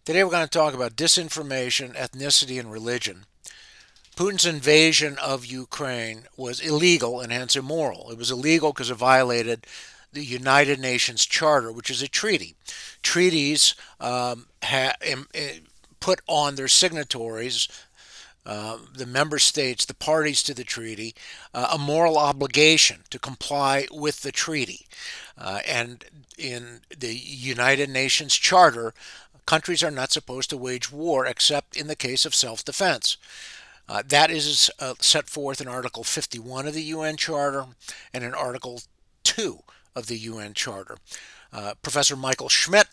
Today we're going to talk about disinformation, ethnicity, and religion. Putin's invasion of Ukraine was illegal and hence immoral. It was illegal because it violated the United Nations Charter, which is a treaty. Treaties put on their signatories, the member states, the parties to the treaty, a moral obligation to comply with the treaty. And in the United Nations Charter, countries are not supposed to wage war except in the case of self defense. That is set forth in Article 51 of the UN Charter and in Article 2 of the UN Charter. Professor Michael Schmidt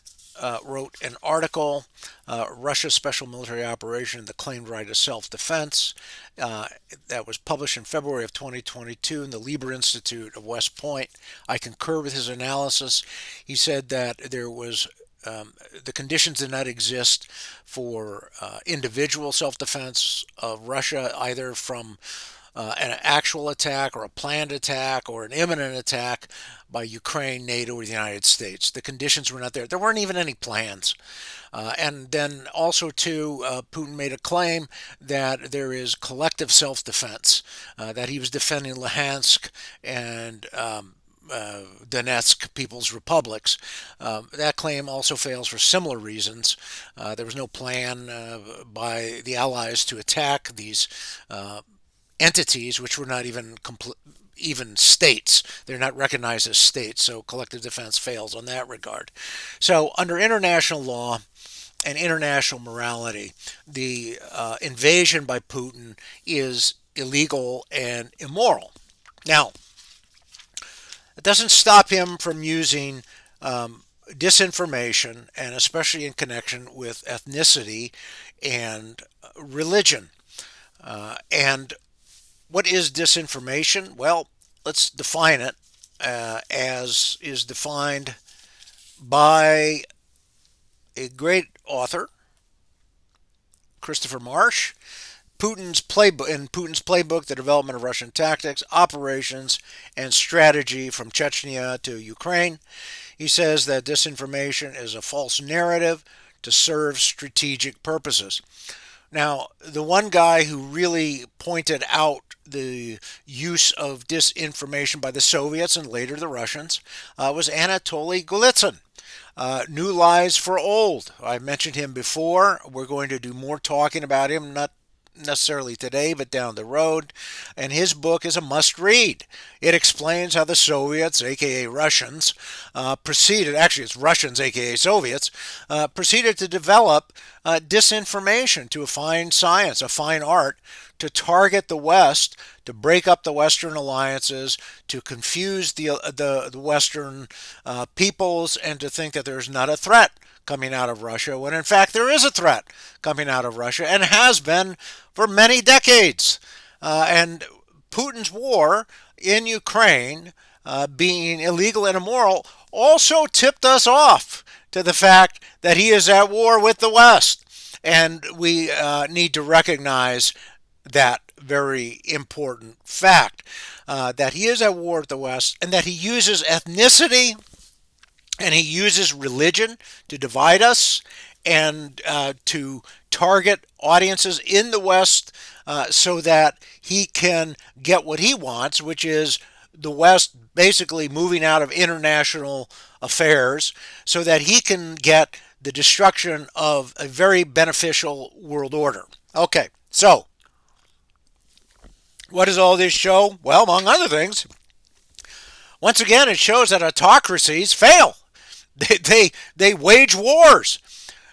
wrote an article, Russia's Special Military Operation, the Claimed Right of Self-Defense, that was published in February of 2022 in the Lieber Institute of West Point. I concur with his analysis. He said that the conditions did not exist for individual self-defense of Russia, either from an actual attack or a planned attack or an imminent attack by Ukraine, NATO, or the United States. The conditions were not there. There weren't even any plans. And then also, too, Putin made a claim that there is collective self-defense, that he was defending Luhansk and Donetsk People's Republics. That claim also fails for similar reasons. There was no plan by the Allies to attack these entities, which were not even states. They're not recognized as states, so collective defense fails on that regard. So, under international law and international morality, the invasion by Putin is illegal and immoral. Now, it doesn't stop him from using disinformation, and especially in connection with ethnicity and religion. And what is disinformation? Well, let's define it as is defined by a great author, Christopher Marsh. Putin's playbook, The Development of Russian Tactics, Operations, and Strategy from Chechnya to Ukraine. He says that disinformation is a false narrative to serve strategic purposes. Now, the one guy who really pointed out the use of disinformation by the Soviets and later the Russians was Anatoly Golitsyn. New Lies for Old. I mentioned him before. We're going to do more talking about him, not necessarily today, but down the road. And his book is a must read. It explains how the Soviets, aka Russians, actually, it's Russians, aka Soviets, proceeded to develop disinformation to a fine science, a fine art, to target the West, to break up the Western alliances, to confuse the Western peoples, and to think that there's not a threat coming out of Russia, when in fact there is a threat coming out of Russia and has been for many decades. And Putin's war in Ukraine, being illegal and immoral, also tipped us off to the fact that he is at war with the West. And we need to recognize that very important fact, that he is at war with the West and that he uses ethnicity and he uses religion to divide us and to target audiences in the West so that he can get what he wants, which is the West basically moving out of international affairs so that he can get the destruction of a very beneficial world order. Okay, so what does all this show? Well, among other things, once again, it shows that autocracies fail. They wage wars.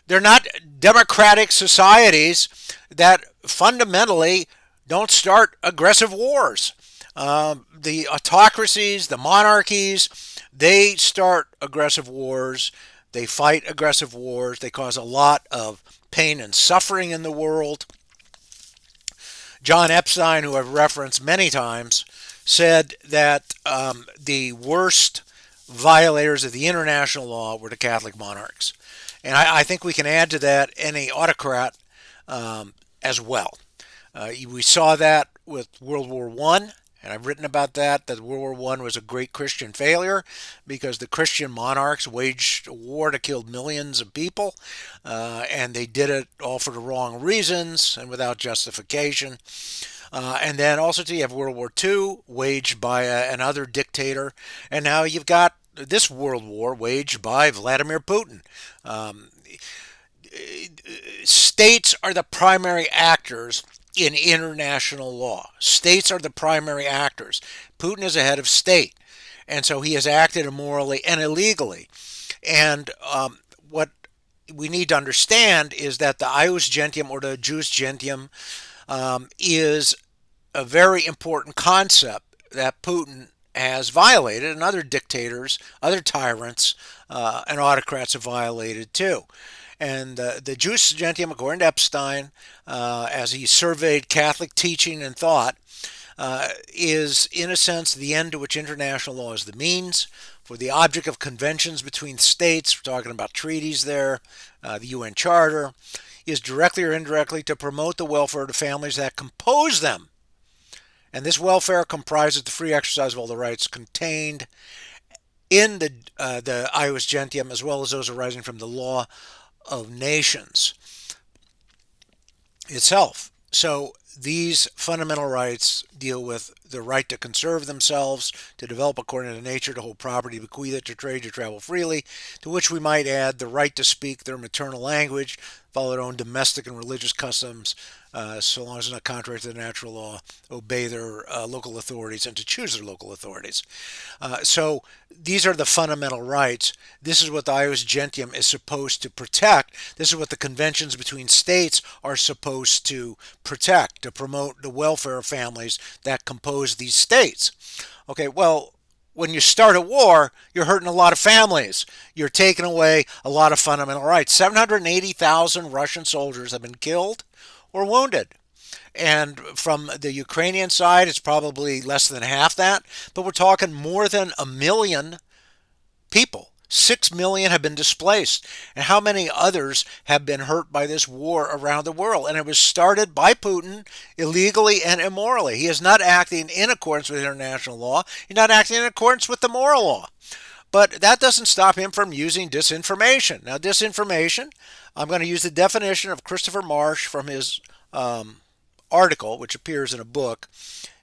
They're not democratic societies that fundamentally don't start aggressive wars. The autocracies, the monarchies, they start aggressive wars. They fight aggressive wars. They cause a lot of pain and suffering in the world. John Epstein, who I've referenced many times, said that the worst violators of the international law were the Catholic monarchs. And I think we can add to that any autocrat as well. We saw that with World War I And I've written about that World War I was a great Christian failure because the Christian monarchs waged a war that killed millions of people, and they did it all for the wrong reasons and without justification. And then also you have World War II waged by another dictator, and now you've got this world war waged by Vladimir Putin. Um, States are the primary actors in international law. States are the primary actors. Putin is a head of state, and so he has acted immorally and illegally. And what we need to understand is that the ius gentium, or the jus gentium, is a very important concept that Putin has violated, and other dictators, other tyrants, and autocrats have violated too. And the jus gentium, according to Epstein, as he surveyed Catholic teaching and thought, is in a sense the end to which international law is the means for the object of conventions between states. We're talking about treaties there, the UN Charter, is directly or indirectly to promote the welfare of the families that compose them. And this welfare comprises the free exercise of all the rights contained in the ius gentium, as well as those arising from the law of nations itself. So these fundamental rights deal with the right to conserve themselves, to develop according to nature, to hold property, to bequeath it, to trade, to travel freely, to which we might add the right to speak their maternal language, follow their own domestic and religious customs, so long as it's not contrary to the natural law, obey their local authorities, and to choose their local authorities. So these are the fundamental rights. This is what the ius gentium is supposed to protect. This is what the conventions between states are supposed to protect, to promote the welfare of families that compose these states. Okay, well, when you start a war, you're hurting a lot of families. You're taking away a lot of fundamental rights. 780,000 Russian soldiers have been killed or wounded. And from the Ukrainian side, it's probably less than half that. But we're talking more than 1 million people. 6 million have been displaced. And how many others have been hurt by this war around the world? And it was started by Putin illegally and immorally. He is not acting in accordance with international law. He's not acting in accordance with the moral law. But that doesn't stop him from using disinformation. Now, disinformation, I'm going to use the definition of Christopher Marsh from his article, which appears in a book.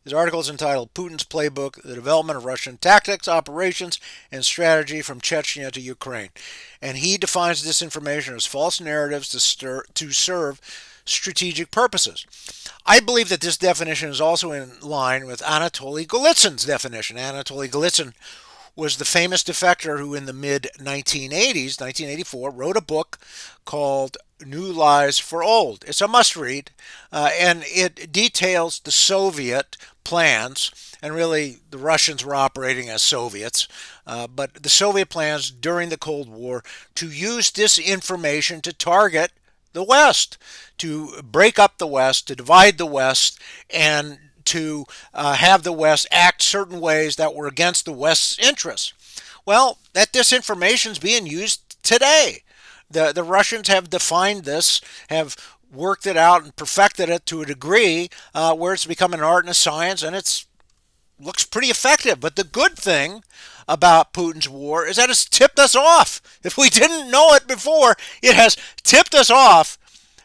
His article is entitled Putin's Playbook, The Development of Russian Tactics, Operations, and Strategy from Chechnya to Ukraine. And he defines disinformation as false narratives to serve strategic purposes. I believe that this definition is also in line with Anatoly Golitsyn's definition. Anatoly Golitsyn was the famous defector who in the mid-1980s, 1984, wrote a book called New Lies for Old. It's a must-read, and it details the Soviet plans, and really the Russians were operating as Soviets, but the Soviet plans during the Cold War to use disinformation to target the West, to break up the West, to divide the West, and to have the West act certain ways that were against the West's interests. Well, that disinformation is being used today. The Russians have defined this, have worked it out and perfected it to a degree where it's become an art and a science, and it looks pretty effective. But the good thing about Putin's war is that it's tipped us off. If we didn't know it before, it has tipped us off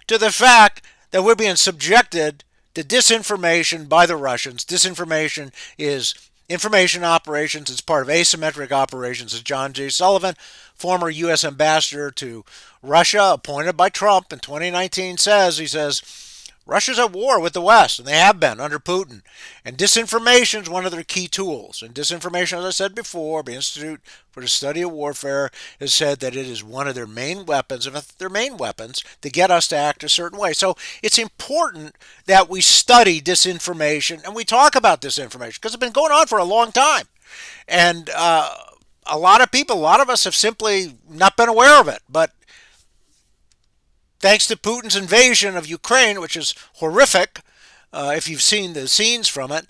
to the fact that we're being subjected to disinformation by the Russians. Disinformation is information operations. It's part of asymmetric operations. As John J. Sullivan, former U.S. ambassador to Russia, appointed by Trump in 2019, he says, Russia's at war with the West, and they have been under Putin. And disinformation is one of their key tools. And disinformation, as I said before, the Institute for the Study of Warfare has said that it is one of their main weapons, if their main weapons, to get us to act a certain way. So it's important that we study disinformation and we talk about disinformation because it's been going on for a long time. And a lot of people, a lot of us have simply not been aware of it. But thanks to Putin's invasion of Ukraine, which is horrific, if you've seen the scenes from it,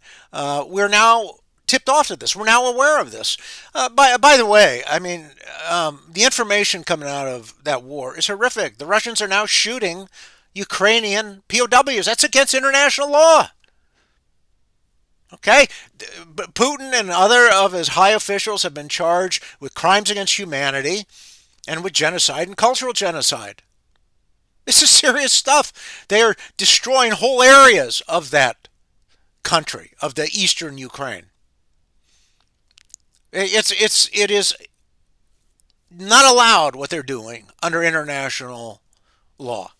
we're now tipped off to this. We're now aware of this. By the way, I mean, the information coming out of that war is horrific. The Russians are now shooting Ukrainian POWs. That's against international law. Okay? But Putin and other of his high officials have been charged with crimes against humanity and with genocide and cultural genocide. This is serious stuff. They are destroying whole areas of that country, of the eastern Ukraine. It is not allowed what they're doing under international law.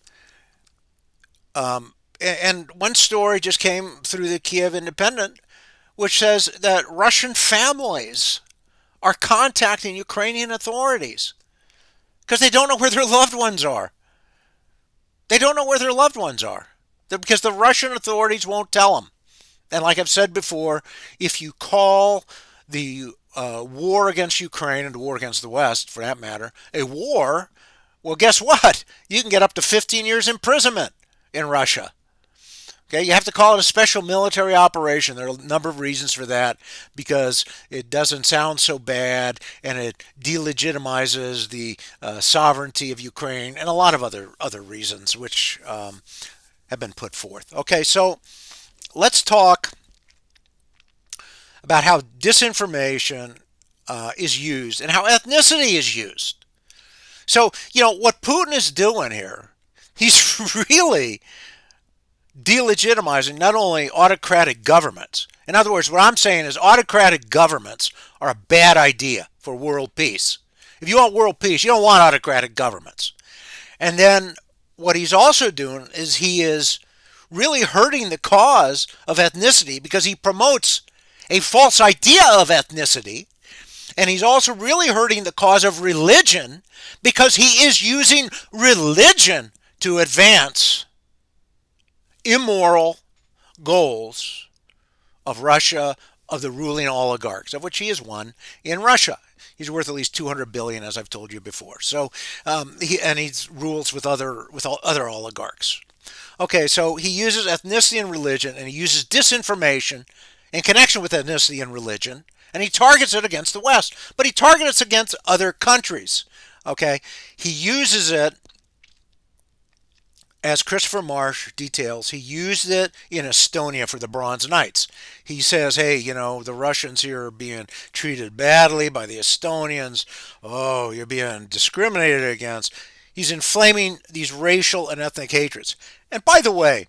And one story just came through the Kiev Independent, which says that Russian families are contacting Ukrainian authorities because they don't know where their loved ones are. They don't know where their loved ones are because the Russian authorities won't tell them. And like I've said before, if you call the war against Ukraine and the war against the West, for that matter, a war, well, guess what? You can get up to 15 years imprisonment in Russia. Okay, you have to call it a special military operation. There are a number of reasons for that because it doesn't sound so bad and it delegitimizes the sovereignty of Ukraine and a lot of other reasons which have been put forth. Okay, so let's talk about how disinformation is used and how ethnicity is used. So, what Putin is doing here, he's really delegitimizing not only autocratic governments. In other words, what I'm saying is autocratic governments are a bad idea for world peace. If you want world peace, you don't want autocratic governments. And then what he's also doing is he is really hurting the cause of ethnicity because he promotes a false idea of ethnicity. And he's also really hurting the cause of religion because he is using religion to advance immoral goals of Russia, of the ruling oligarchs, of which he is one in Russia. He's worth at least 200 billion, as I've told you before. So, he rules with other oligarchs. Okay, so he uses ethnicity and religion, and he uses disinformation in connection with ethnicity and religion, and he targets it against the West, but he targets it against other countries. Okay, he uses it, as Christopher Marsh details, he used it in Estonia for the Bronze Knights. He says, hey, the Russians here are being treated badly by the Estonians. Oh, you're being discriminated against. He's inflaming these racial and ethnic hatreds. And by the way,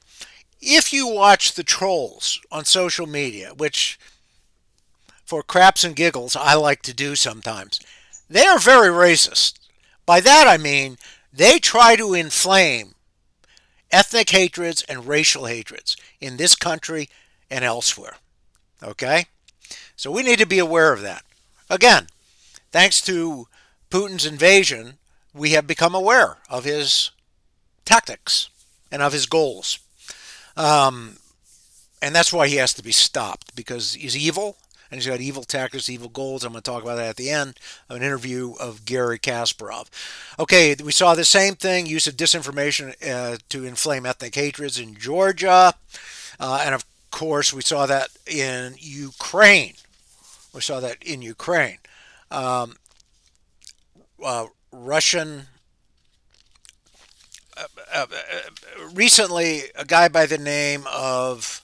if you watch the trolls on social media, which for craps and giggles I like to do sometimes, they are very racist. By that I mean they try to inflame ethnic hatreds and racial hatreds in this country and elsewhere. Okay? So we need to be aware of that. Again, thanks to Putin's invasion, we have become aware of his tactics and of his goals. And that's why he has to be stopped, because he's evil and he's got evil tactics, evil goals. I'm going to talk about that at the end of an interview of Gary Kasparov. Okay, we saw the same thing, use of disinformation to inflame ethnic hatreds in Georgia. And of course, we saw that in Ukraine. Russian... recently, a guy by the name of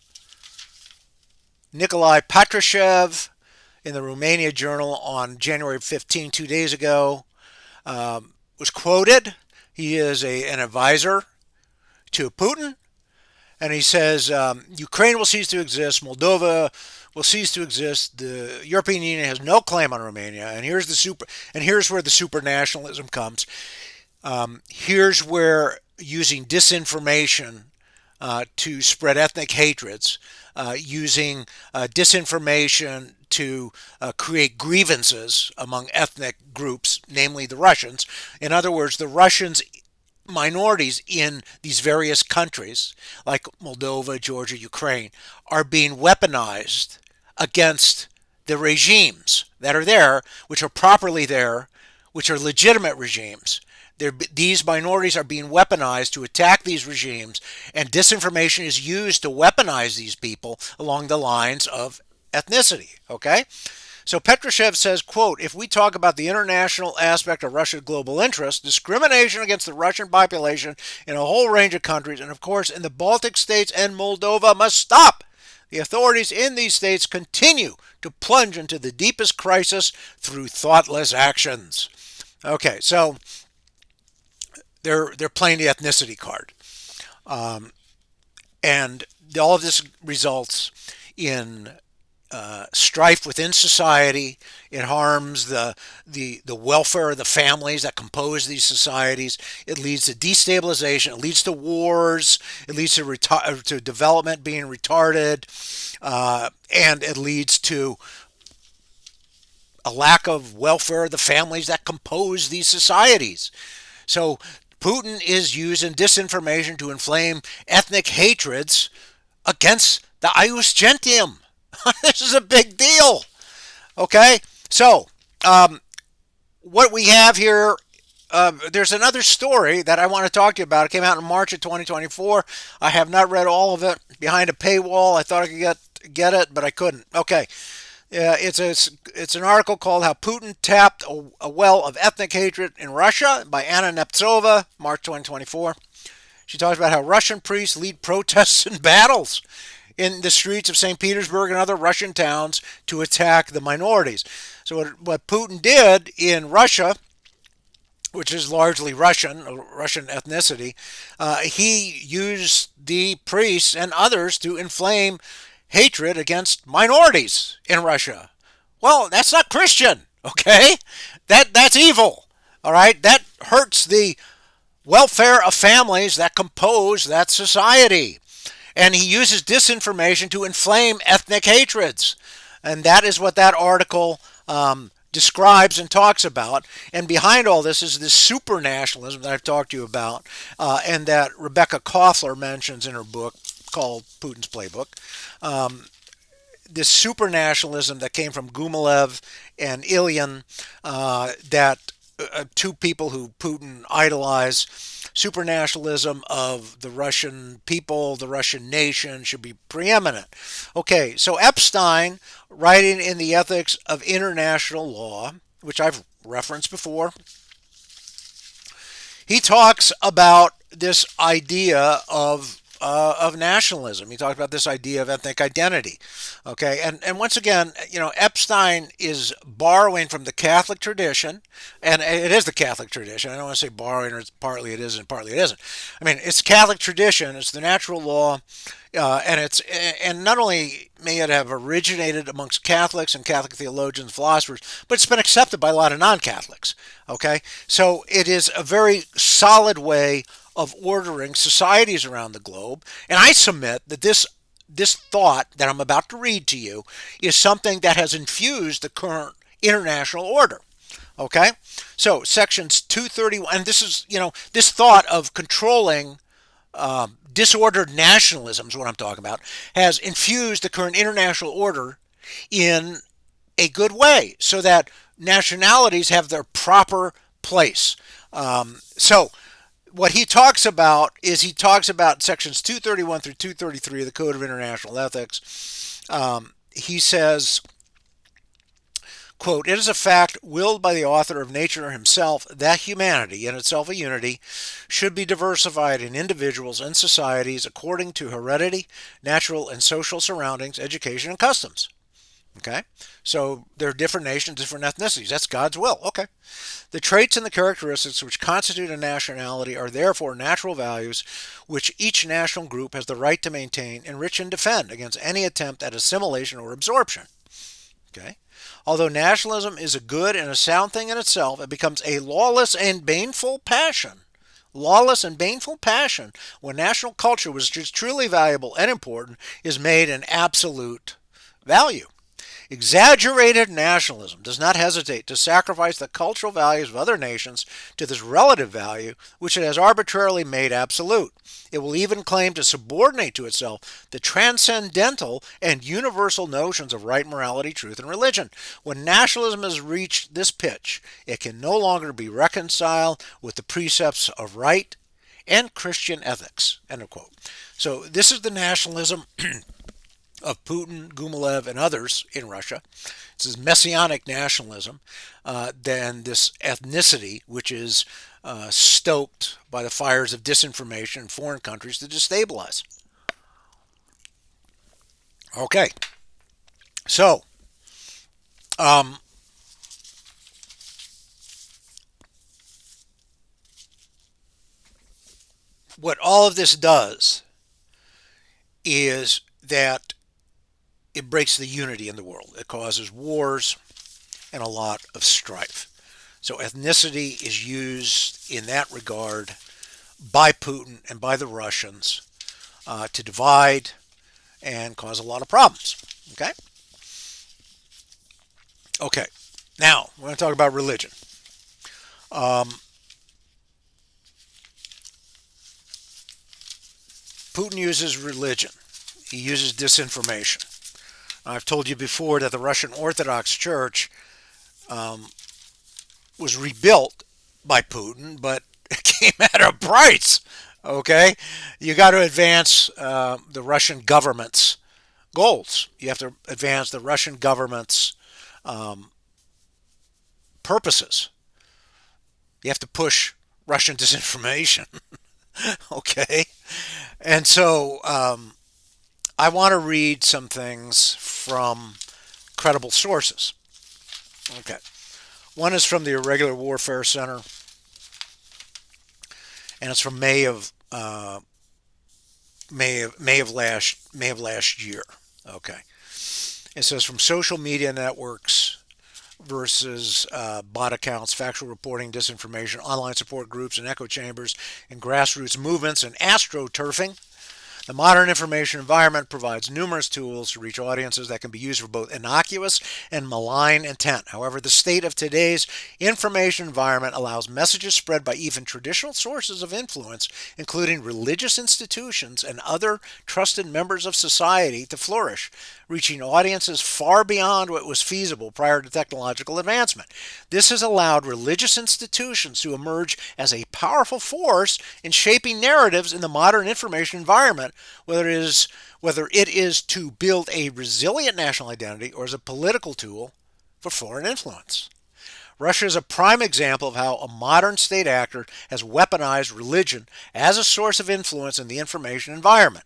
Nikolai Patrushev in the Romania Journal on January 15, 2 days ago, was quoted. He is an advisor to Putin, and he says Ukraine will cease to exist, Moldova will cease to exist, the European Union has no claim on Romania, and here's where the super nationalism comes. Here's where using disinformation to spread ethnic hatreds, using disinformation to create grievances among ethnic groups, namely the Russians. In other words, the Russians minorities in these various countries, like Moldova, Georgia, Ukraine, are being weaponized against the regimes that are there, which are properly there, which are legitimate regimes. These minorities are being weaponized to attack these regimes, and disinformation is used to weaponize these people along the lines of ethnicity. Okay? So Petrushev says, quote, if we talk about the international aspect of Russia's global interest, discrimination against the Russian population in a whole range of countries, and of course in the Baltic states and Moldova, must stop. The authorities in these states continue to plunge into the deepest crisis through thoughtless actions. Okay, so they're playing the ethnicity card, and all of this results in strife within society. It harms the welfare of the families that compose these societies. It leads to destabilization. It leads to wars. It leads to development being retarded, and it leads to a lack of welfare of the families that compose these societies. So Putin is using disinformation to inflame ethnic hatreds against the ius gentium. This is a big deal. Okay, so what we have here, there's another story that I want to talk to you about. It came out in March of 2024. I have not read all of it. Behind a paywall. I thought I could get it, but I couldn't. Okay, it's an article called "How Putin Tapped a Well of Ethnic Hatred in Russia" by Anna Neptsova, March 2024. She talks about how Russian priests lead protests and battles in the streets of St. Petersburg and other Russian towns to attack the minorities. So what Putin did in Russia, which is largely Russian ethnicity, he used the priests and others to inflame hatred against minorities in Russia. Well, that's not Christian, okay? That's evil, all right? That hurts the welfare of families that compose that society. And he uses disinformation to inflame ethnic hatreds. And that is what that article describes and talks about. And behind all this is this super nationalism that I've talked to you about, and that Rebecca Koffler mentions in her book called Putin's Playbook. This super nationalism that came from Gumilev and Ilyin, that two people who Putin idolized. Supranationalism of the Russian people, the Russian nation should be preeminent. Okay, so Epstein, writing in the Ethics of International Law, which I've referenced before, he talks about this idea of nationalism. He talked about this idea of ethnic identity. Okay, and once again, Epstein is borrowing from the Catholic tradition, and it is the Catholic tradition. I don't want to say borrowing, or partly it is and partly it isn't. I mean, it's Catholic tradition. It's the natural law, and not only may it have originated amongst Catholics and Catholic theologians, philosophers, but it's been accepted by a lot of non-Catholics. Okay, so it is a very solid way of ordering societies around the globe. And I submit that this thought that I'm about to read to you is something that has infused the current international order. Okay? So sections 231, and this is, this thought of controlling disordered nationalism is what I'm talking about, has infused the current international order in a good way so that nationalities have their proper place. So what he talks about is sections 231 through 233 of the Code of International Ethics. He says, quote, "It is a fact willed by the author of nature himself that humanity, in itself a unity, should be diversified in individuals and societies according to heredity, natural and social surroundings, education, and customs." Okay, so there are different nations, different ethnicities. That's God's will. Okay. The traits and the characteristics which constitute a nationality are therefore natural values which each national group has the right to maintain, enrich, and defend against any attempt at assimilation or absorption. Okay. Although nationalism is a good and a sound thing in itself, it becomes a lawless and baneful passion. Lawless and baneful passion when national culture, which is truly valuable and important, is made an absolute value. Exaggerated nationalism does not hesitate to sacrifice the cultural values of other nations to this relative value, which it has arbitrarily made absolute. It will even claim to subordinate to itself the transcendental and universal notions of right, morality, truth, and religion. When nationalism has reached this pitch, it can no longer be reconciled with the precepts of right and Christian ethics. End of quote. So this is the nationalism of Putin, Gumilev, and others in Russia. This is messianic nationalism, then this ethnicity, which is stoked by the fires of disinformation in foreign countries to destabilize. Okay, so um, what all of this does is that it breaks the unity in the world. It causes wars and a lot of strife. So ethnicity is used in that regard by Putin and by the Russians to divide and cause a lot of problems. Okay? Okay. Now, we're going to talk about religion. Um, Putin uses religion. He uses disinformation. I've told you before that the Russian Orthodox Church um, was rebuilt by Putin, but it came at a price. Okay, you got to advance the Russian government's goals. You have to advance the Russian government's um, purposes. You have to push Russian disinformation. Okay, and so I want to read some things from credible sources. Okay, one is from the Irregular Warfare Center, and it's from May of last year. Okay, it says from social media networks versus bot accounts, factual reporting, disinformation, online support groups and echo chambers, and grassroots movements and astroturfing. The modern information environment provides numerous tools to reach audiences that can be used for both innocuous and malign intent. However, the state of today's information environment allows messages spread by even traditional sources of influence, including religious institutions and other trusted members of society, to flourish, reaching audiences far beyond what was feasible prior to technological advancement. This has allowed religious institutions to emerge as a powerful force in shaping narratives in the modern information environment, whether it is to build a resilient national identity or as a political tool for foreign influence. Russia is a prime example of how a modern state actor has weaponized religion as a source of influence in the information environment.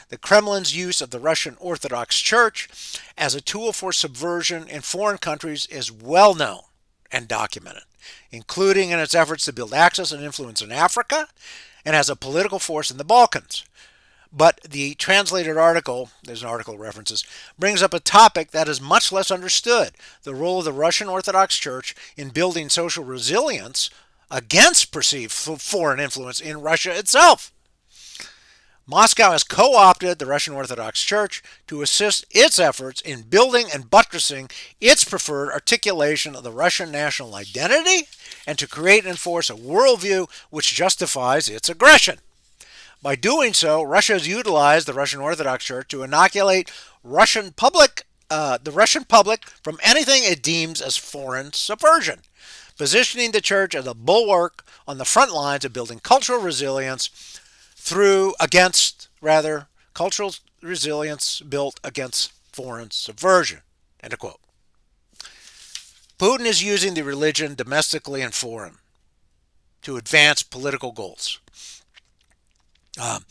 The Kremlin's use of the Russian Orthodox Church as a tool for subversion in foreign countries is well known and documented, including in its efforts to build access and influence in Africa and as a political force in the Balkans. But the translated article, there's an article references, brings up a topic that is much less understood: the role of the Russian Orthodox Church in building social resilience against perceived foreign influence in Russia itself. Moscow has co opted the Russian Orthodox Church to assist its efforts in building and buttressing its preferred articulation of the Russian national identity and to create and enforce a worldview which justifies its aggression. By doing so, Russia has utilized the Russian Orthodox Church to inoculate the Russian public from anything it deems as foreign subversion, positioning the church as a bulwark on the front lines of building cultural resilience cultural resilience built against foreign subversion. End of quote. Putin is using the religion domestically and foreign to advance political goals. Um,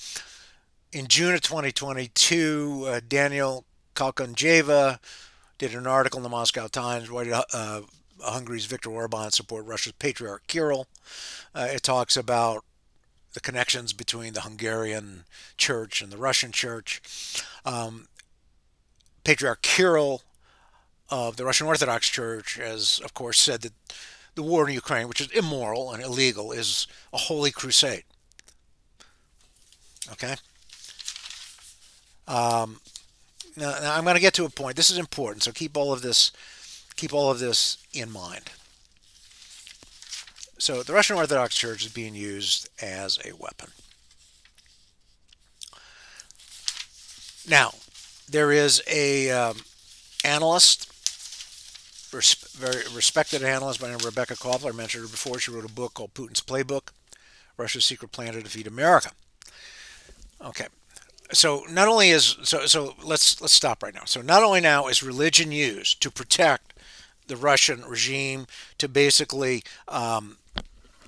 in June of 2022, Daniel Kalkanjeva did an article in the Moscow Times writing Hungary's Viktor Orban support Russia's Patriarch Kirill. It talks about the connections between the Hungarian church and the Russian church. Patriarch Kirill of the Russian Orthodox Church has, of course, said that the war in Ukraine, which is immoral and illegal, is a holy crusade. Okay. Now I'm going to get to a point. This is important, so keep all of this in mind. So the Russian Orthodox Church is being used as a weapon. Now, there is a analyst, very respected analyst by the name of Rebecca Koppler. I mentioned her before. She wrote a book called Putin's Playbook: Russia's Secret Plan to Defeat America. Okay. So not only is so let's stop right now. So not only now is religion used to protect the Russian regime, to basically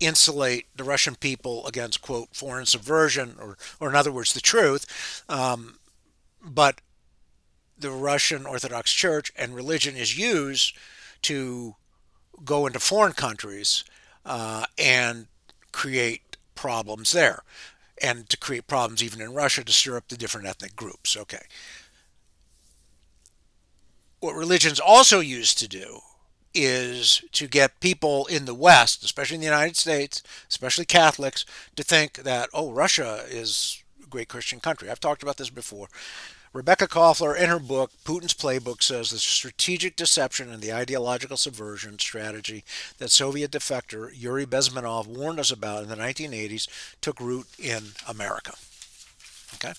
insulate the Russian people against, quote, foreign subversion, or in other words, the truth. But the Russian Orthodox Church and religion is used to go into foreign countries and create problems there, and to create problems even in Russia to stir up the different ethnic groups. Okay. What religion's also used to do is to get people in the West, especially in the United States, especially Catholics, to think that, oh, Russia is a great Christian country. I've talked about this before. Rebecca Koffler, in her book, Putin's Playbook, says the strategic deception and the ideological subversion strategy that Soviet defector Yuri Bezmenov warned us about in the 1980s took root in America. Okay?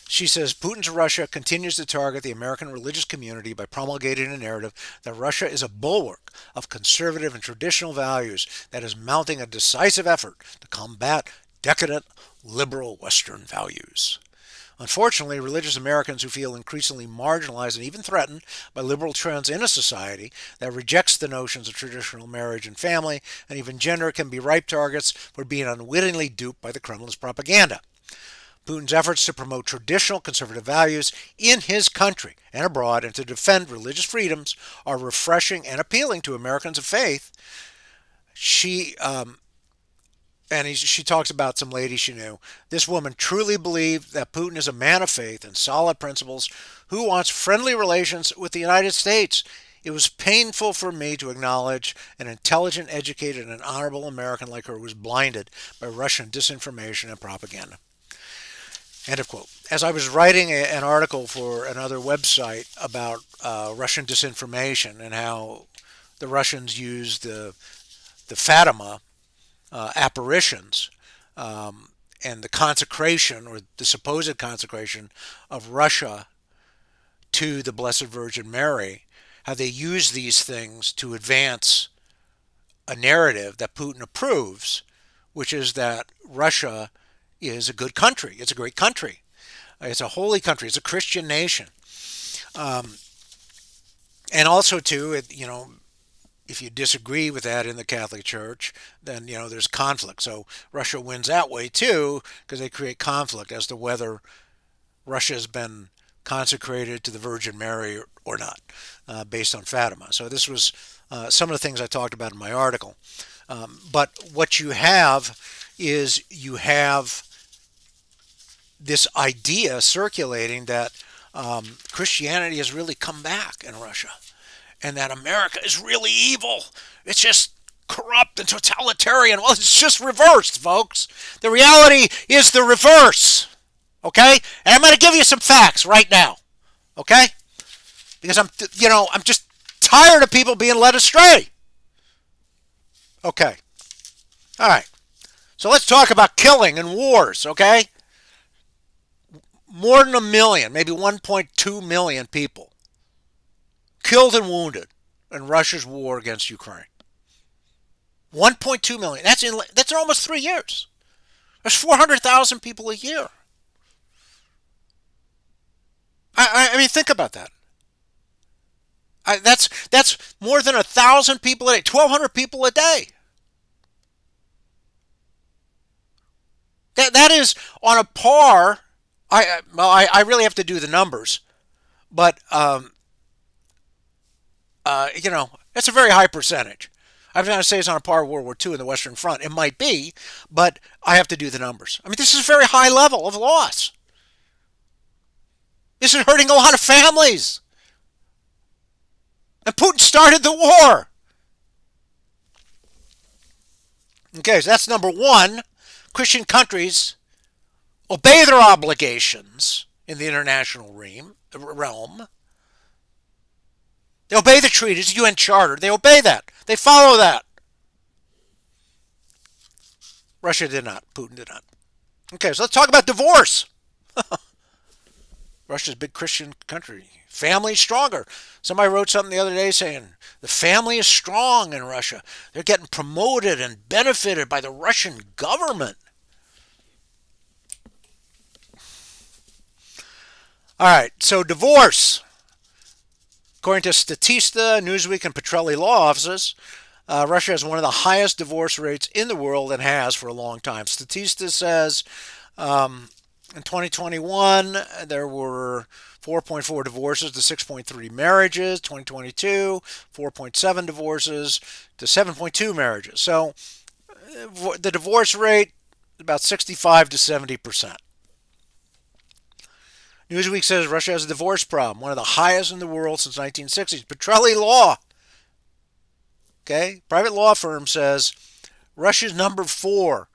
She says Putin's Russia continues to target the American religious community by promulgating a narrative that Russia is a bulwark of conservative and traditional values that is mounting a decisive effort to combat decadent liberal Western values. Unfortunately, religious Americans who feel increasingly marginalized and even threatened by liberal trends in a society that rejects the notions of traditional marriage and family and even gender can be ripe targets for being unwittingly duped by the Kremlin's propaganda. Putin's efforts to promote traditional conservative values in his country and abroad and to defend religious freedoms are refreshing and appealing to Americans of faith. She talks about some lady she knew. This woman truly believed that Putin is a man of faith and solid principles who wants friendly relations with the United States. It was painful for me to acknowledge an intelligent, educated, and honorable American like her was blinded by Russian disinformation and propaganda. End of quote. As I was writing an article for another website about Russian disinformation and how the Russians used the Fatima apparitions and the consecration or the supposed consecration of Russia to the Blessed Virgin Mary, how they use these things to advance a narrative that Putin approves, which is that Russia is a good country. It's a great country. It's a holy country. It's a Christian nation. And also, too, if you disagree with that in the Catholic Church, then, there's conflict. So Russia wins that way, too, because they create conflict as to whether Russia has been consecrated to the Virgin Mary or not, based on Fatima. So this was some of the things I talked about in my article. But what you have is you have this idea circulating that Christianity has really come back in Russia and that America is really evil. It's just corrupt and totalitarian. Well, it's just reversed, folks. The reality is the reverse. Okay? And I'm going to give you some facts right now. Okay? Because I'm just tired of people being led astray. Okay. All right. So let's talk about killing and wars, okay? More than 1 million, maybe 1.2 million people killed and wounded in Russia's war against Ukraine. 1.2 million. That's in almost 3 years. There's 400,000 people a year. I mean, think about that. That's more than 1,000 people a day, 1,200 people a day. That is on a par. I really have to do the numbers, but it's a very high percentage. I'm not going to say it's on a par with World War II in the Western Front. It might be, but I have to do the numbers. I mean, this is a very high level of loss. This is hurting a lot of families. And Putin started the war. Okay, so that's number one. Christian countries obey their obligations in the international realm. They obey the treaties, the UN Charter. They obey that. They follow that. Russia did not. Putin did not. Okay, so let's talk about divorce. Russia's a big Christian country. Family stronger. Somebody wrote something the other day saying the family is strong in Russia. They're getting promoted and benefited by the Russian government. All right, so divorce. According to Statista, Newsweek, and Petrelli law offices, Russia has one of the highest divorce rates in the world and has for a long time. Statista says In 2021, there were 4.4 divorces to 6.3 marriages. 2022, 4.7 divorces to 7.2 marriages. So the divorce rate about 65 to 70%. Newsweek says Russia has a divorce problem, one of the highest in the world since 1960s. Petrelli Law, okay, private law firm says Russia's number 4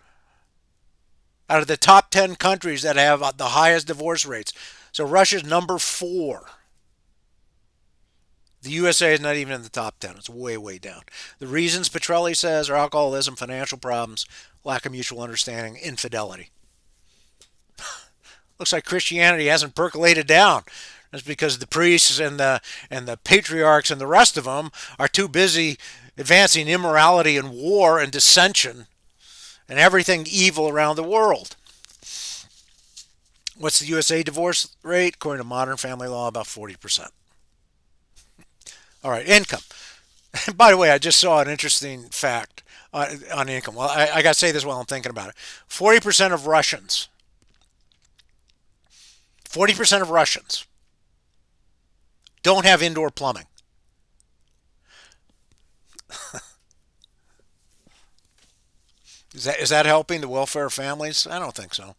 out of the top 10 countries that have the highest divorce rates. So Russia's number 4. The USA is not even in the top 10. It's way, way down. The reasons Petrelli says are alcoholism, financial problems, lack of mutual understanding, infidelity. Looks like Christianity hasn't percolated down. That's because the priests and the patriarchs and the rest of them are too busy advancing immorality and war and dissension and everything evil around the world. What's the USA divorce rate? According to modern family law, about 40%. All right, income. By the way, I just saw an interesting fact on income. Well, I got to say this while I'm thinking about it. 40% of Russians, 40% of Russians don't have indoor plumbing. Is that helping the welfare of families? I don't think so.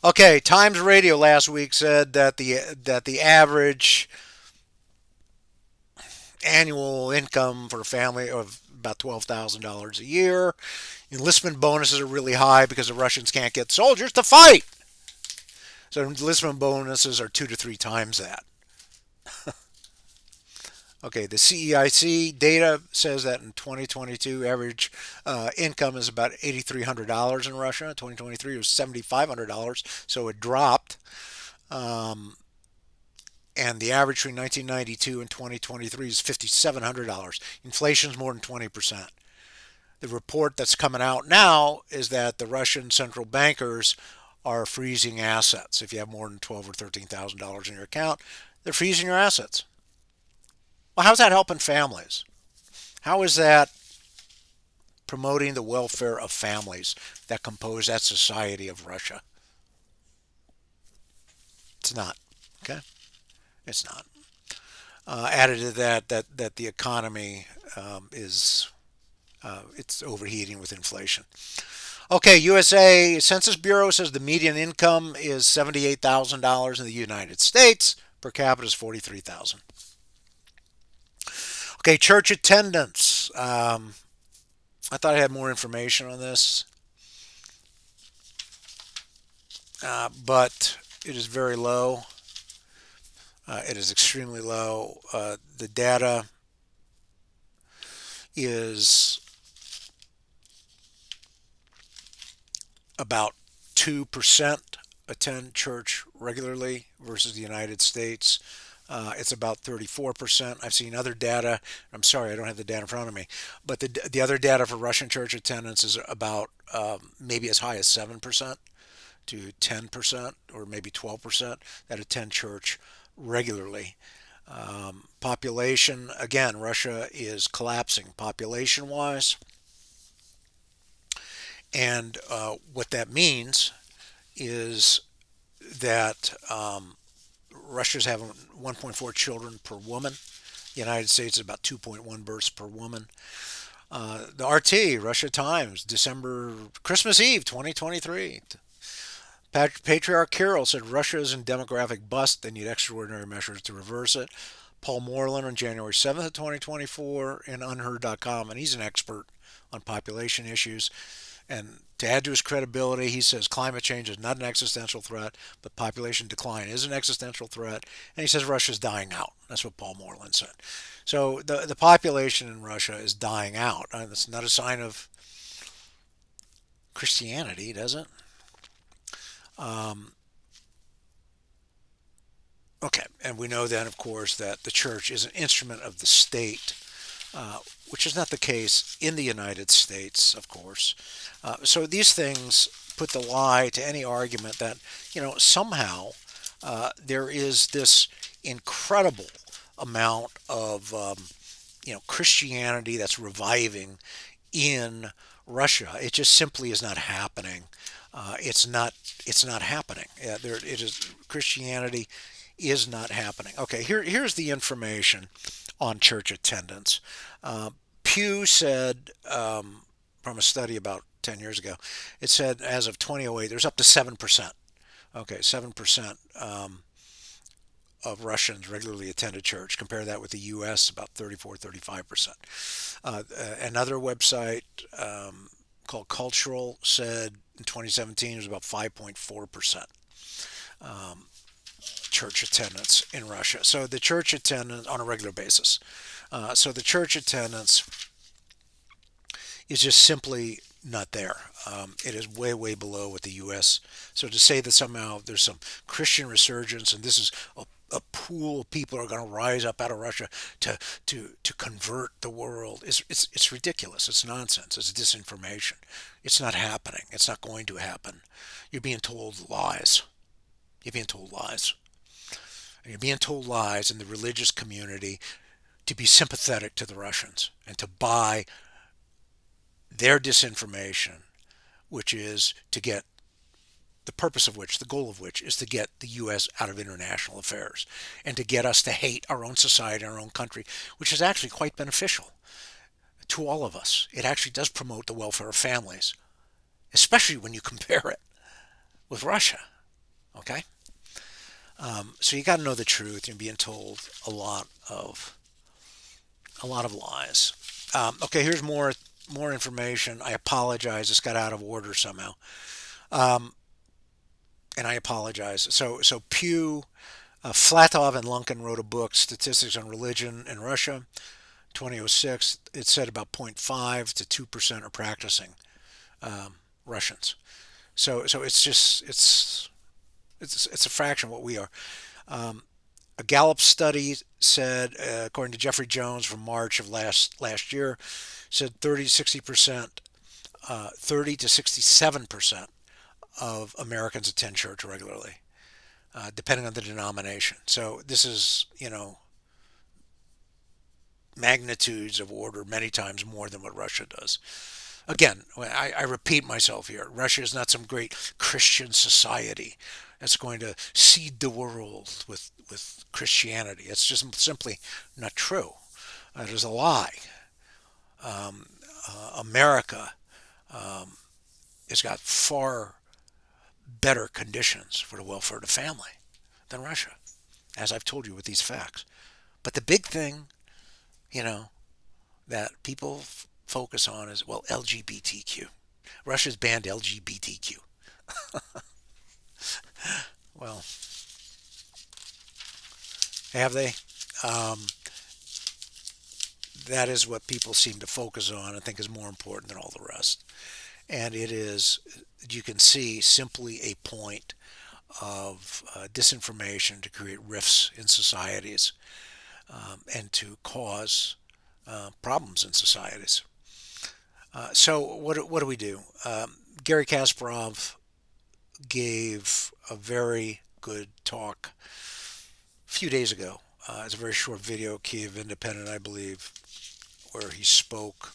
Okay, Times Radio last week said that the average annual income for a family of about $12,000 a year. Enlistment bonuses are really high because the Russians can't get soldiers to fight. So enlistment bonuses are 2 to 3 times that. Okay, the CEIC data says that in 2022, average income is about $8,300 in Russia. 2023 was $7,500, so it dropped. Um, and the average between 1992 and 2023 is $5,700. Inflation's more than 20%. The report that's coming out now is that the Russian central bankers are freezing assets. If you have more than $12,000 or $13,000 in your account, they're freezing your assets. Well, how's that helping families? How is that promoting the welfare of families that compose that society of Russia? It's not. Okay, it's not. Added to that the economy is it's overheating with inflation. Okay, USA Census Bureau says the median income is $78,000 in the United States. Per capita is 43,000. Okay, church attendance. I thought I had more information on this, but it is very low. It is extremely low. The data is about 2% attend church regularly versus the United States. It's about 34%. I've seen other data. I'm sorry, I don't have the data in front of me. But the other data for Russian church attendance is about maybe as high as 7% to 10% or maybe 12% that attend church regularly. Population, again, Russia is collapsing population wise. And what that means is that Russia's having 1.4 children per woman. The United States is about 2.1 births per woman. The RT, Russia Times, December, Christmas Eve, 2023. Patriarch Kirill said Russia is in demographic bust. They need extraordinary measures to reverse it. Paul Moreland on January 7th, 2024 in unheard.com, and he's an expert on population issues. And to add to his credibility, he says climate change is not an existential threat, but population decline is an existential threat. And he says Russia's dying out. That's what Paul Moreland said. So the population in Russia is dying out. And it's not a sign of Christianity, does it? Um, okay, and we know then, of course, that the church is an instrument of the state, which is not the case in the United States, of course. So these things put the lie to any argument that, somehow there is this incredible amount of, Christianity that's reviving in Russia, it just simply is not happening. It's not. It's not happening. There, it is. Christianity is not happening. Okay, here's the information on church attendance. Uh, Pew said from a study about 10 years ago, it said as of 2008, there's up to 7%. Okay, 7% of Russians regularly attended church. Compare that with the U.S., about 34, 35%. Another website called Cultural said in 2017 it was about 5.4% church attendance in Russia. So the church attendance on a regular basis. So the church attendance is just simply not there. It is way, way below what the U.S. So to say that somehow there's some Christian resurgence and this is a pool of people are going to rise up out of Russia to convert the world it's ridiculous. It's nonsense. It's disinformation. It's not happening. It's not going to happen. You're being told lies. You're being told lies. And you're being told lies in the religious community to be sympathetic to the Russians and to buy their disinformation, which is to get the purpose of which, the goal of which, is to get the U.S. out of international affairs and to get us to hate our own society, our own country, which is actually quite beneficial to all of us. It actually does promote the welfare of families, especially when you compare it with Russia. Okay, so you got to know the truth. You're being told a lot of lies. Okay, here's more information. I apologize. This got out of order somehow. Um, and I apologize. So Pew, Flatov and Lunkin wrote a book, Statistics on Religion in Russia, 2006. It said about 0.5 to 2% are practicing Russians. So it's just it's a fraction of what we are. Um, a Gallup study said, according to Jeffrey Jones from March of last year, said 30 to 60%, 30 to 67% of Americans attend church regularly, depending on the denomination. So this is, magnitudes of order many times more than what Russia does. Again, I repeat myself here. Russia is not some great Christian society that's going to seed the world with Christianity. It's just simply not true. It is a lie. America has got far better conditions for the welfare of the family than Russia, as I've told you with these facts. But the big thing, you know, that people focus on is, well, LGBTQ. Russia's banned LGBTQ. Well, have they? Um, that is what people seem to focus on and think is more important than all the rest. And it is, you can see, simply a point of disinformation to create rifts in societies and to cause problems in societies. So what do we do? Gary Kasparov gave a very good talk a few days ago. It's a very short video, Kiev Independent, I believe, where he spoke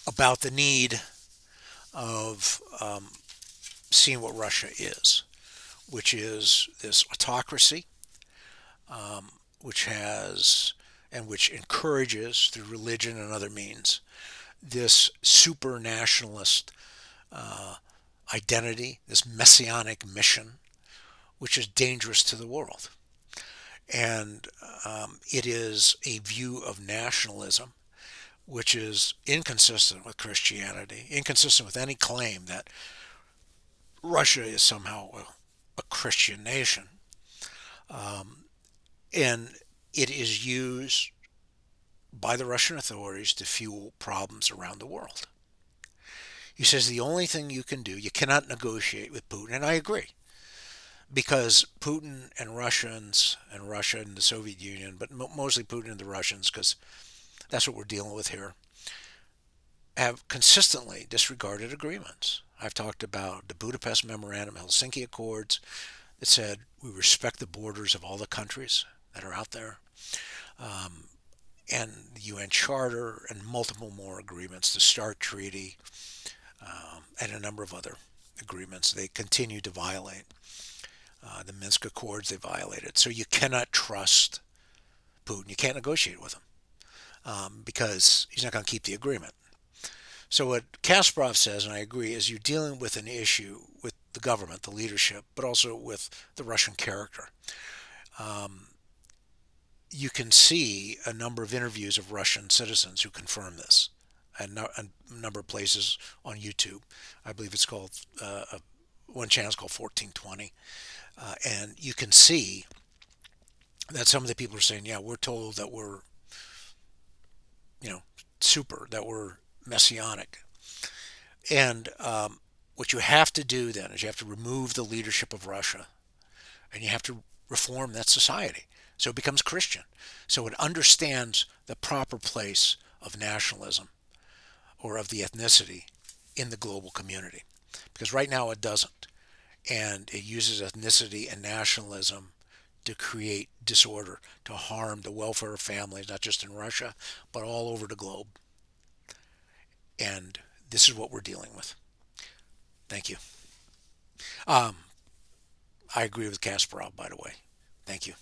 about the need of seeing what Russia is, which is this autocracy, which has and which encourages through religion and other means this super nationalist identity, this messianic mission, which is dangerous to the world. And it is a view of nationalism which is inconsistent with Christianity, inconsistent with any claim that Russia is somehow a Christian nation. And it is used by the Russian authorities to fuel problems around the world. He says the only thing you can do, you cannot negotiate with Putin, and I agree, because Putin and Russians and Russia and the Soviet Union, but mostly Putin and the Russians, because that's what we're dealing with here, have consistently disregarded agreements. I've talked about the Budapest Memorandum, Helsinki Accords, that said we respect the borders of all the countries that are out there. and the UN Charter and multiple more agreements, the START Treaty, and a number of other agreements they continue to violate. The Minsk Accords they violated. So you cannot trust Putin. You can't negotiate with him because he's not going to keep the agreement. So what Kasparov says, and I agree, is you're dealing with an issue with the government, the leadership, but also with the Russian character. You can see a number of interviews of Russian citizens who confirm this, and a number of places on YouTube. I believe it's called one channel is called 1420, and you can see that some of the people are saying, "Yeah, we're told that we're, you know, super, that we're messianic," and what you have to do then is you have to remove the leadership of Russia, and you have to reform that society so it becomes Christian, so it understands the proper place of nationalism or of the ethnicity in the global community, because right now it doesn't, and it uses ethnicity and nationalism to create disorder, to harm the welfare of families, not just in Russia, but all over the globe. And this is what we're dealing with. Thank you. Um, I agree with Kasparov, by the way. Thank you.